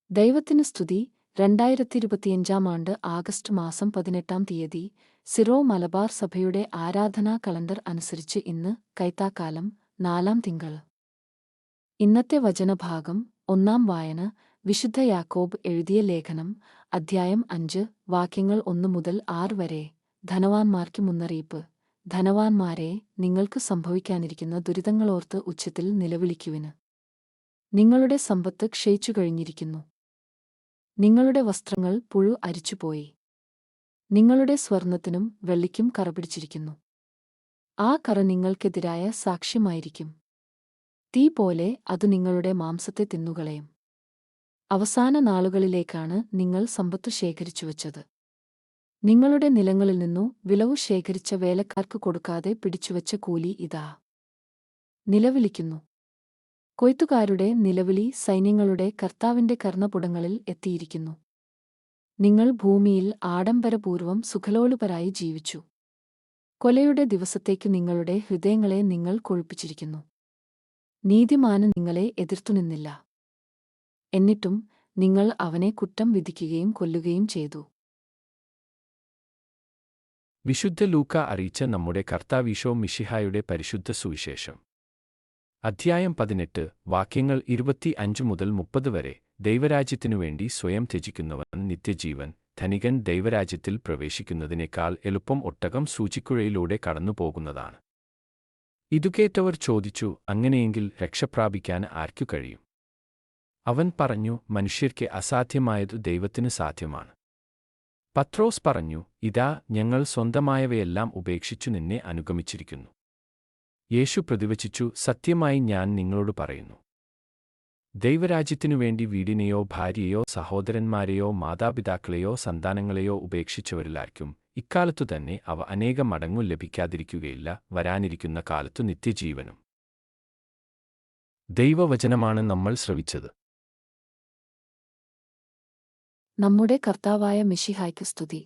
ദൈവത്തിന് സ്തുതി. 2025 ആഗസ്റ്റ് മാസം 18 സിറോ മലബാർ സഭയുടെ ആരാധനാ കലണ്ടർ അനുസരിച്ച് ഇന്ന് കൈത്താക്കാലം 4-ാം തിങ്കൾ. ഇന്നത്തെ വചനഭാഗം. 1-ാം വായന വിശുദ്ധ യാക്കോബ് എഴുതിയ ലേഖനം, അദ്ധ്യായം 5, വാക്യങ്ങൾ 1 മുതൽ 6 വരെ. ധനവാന്മാർക്ക് മുന്നറിയിപ്പ്. ധനവാന്മാരെ, നിങ്ങൾക്ക് സംഭവിക്കാനിരിക്കുന്ന ദുരിതങ്ങളോർത്ത് ഉച്ചത്തിൽ നിലവിളിക്കുവിന്. നിങ്ങളുടെ സമ്പത്ത് ക്ഷയിച്ചുകഴിഞ്ഞിരിക്കുന്നു. നിങ്ങളുടെ വസ്ത്രങ്ങൾ പുഴു അരിച്ചുപോയി. നിങ്ങളുടെ സ്വർണത്തിനും വെള്ളിക്കും കറപിടിച്ചിരിക്കുന്നു. ആ കറ നിങ്ങൾക്കെതിരായ സാക്ഷ്യമായിരിക്കും. തീ പോലെ അത് നിങ്ങളുടെ മാംസത്തെ തിന്നുകളയും. അവസാന നാളുകളിലേക്കാണ് നിങ്ങൾ സമ്പത്തു ശേഖരിച്ചുവച്ചത്. നിങ്ങളുടെ നിലങ്ങളിൽ നിന്നു വിളവു ശേഖരിച്ച വേലക്കാർക്ക് കൊടുക്കാതെ പിടിച്ചുവച്ച കൂലി ഇതാ. നിലവിളിക്കുന്നു. കൊയ്ത്തുകാരുടെ നിലവിളി സൈന്യങ്ങളുടെ കർത്താവിന്റെ കർണപുടങ്ങളിൽ എത്തിയിരിക്കുന്നു. നിങ്ങൾ ഭൂമിയിൽ ആഡംബരപൂർവം സുഖലോലുപരായി ജീവിച്ചു. കൊലയുടെ ദിവസത്തേക്കു നിങ്ങളുടെ ഹൃദയങ്ങളെ നിങ്ങൾ കൊഴുപ്പിച്ചിരിക്കുന്നു. നീതിമാന് നിങ്ങളെ എതിർത്തുനിന്നില്ല. എന്നിട്ടും നിങ്ങൾ അവനെ കുറ്റം വിധിക്കുകയും കൊല്ലുകയും ചെയ്തു. വിശുദ്ധ ലൂക്ക അറിയിച്ച നമ്മുടെ കർത്താവീശോ മിശിഹായുടെ പരിശുദ്ധ സുവിശേഷം. അദ്ധ്യായം 18, വാക്യങ്ങൾ 25 മുതൽ 30 വരെ. ദൈവരാജ്യത്തിനുവേണ്ടി സ്വയം ത്യജിക്കുന്നവൻ നിത്യജീവൻ. ധനികൻ ദൈവരാജ്യത്തിൽ പ്രവേശിക്കുന്നതിനേക്കാൾ എളുപ്പം ഒട്ടകം സൂചിക്കുഴയിലൂടെ കടന്നുപോകുന്നതാണ്. ഇതു കേട്ടവർ ചോദിച്ചു, അങ്ങനെയെങ്കിൽ രക്ഷപ്രാപിക്കാൻ ആർക്കു കഴിയും? അവൻ പറഞ്ഞു, മനുഷ്യർക്ക് അസാധ്യമായതു ദൈവത്തിനു സാധ്യമാണ്. പത്രോസ് പറഞ്ഞു, ഇതാ, ഞങ്ങൾ സ്വന്തമായവയെല്ലാം ഉപേക്ഷിച്ചു നിന്നെ അനുഗമിച്ചിരിക്കുന്നു. യേശു പ്രതിവചിച്ചു, സത്യമായി ഞാൻ നിങ്ങളോട് പറയുന്നു, ദൈവരാജ്യത്തിനുവേണ്ടി വീടിനെയോ ഭാര്യയെയോ സഹോദരന്മാരെയോ മാതാപിതാക്കളെയോ സന്താനങ്ങളെയോ ഉപേക്ഷിച്ചവരിലാർക്കും ഇക്കാലത്തുതന്നെ അവ അനേകം മടങ്ങു ലഭിക്കാതിരിക്കുകയില്ല, വരാനിരിക്കുന്ന കാലത്തു നിത്യജീവനും. ദൈവവചനമാണ് നമ്മൾ ശ്രവിച്ചത്. നമ്മുടെ കർത്താവായ മിശിഹായ്ക്ക് സ്തുതി.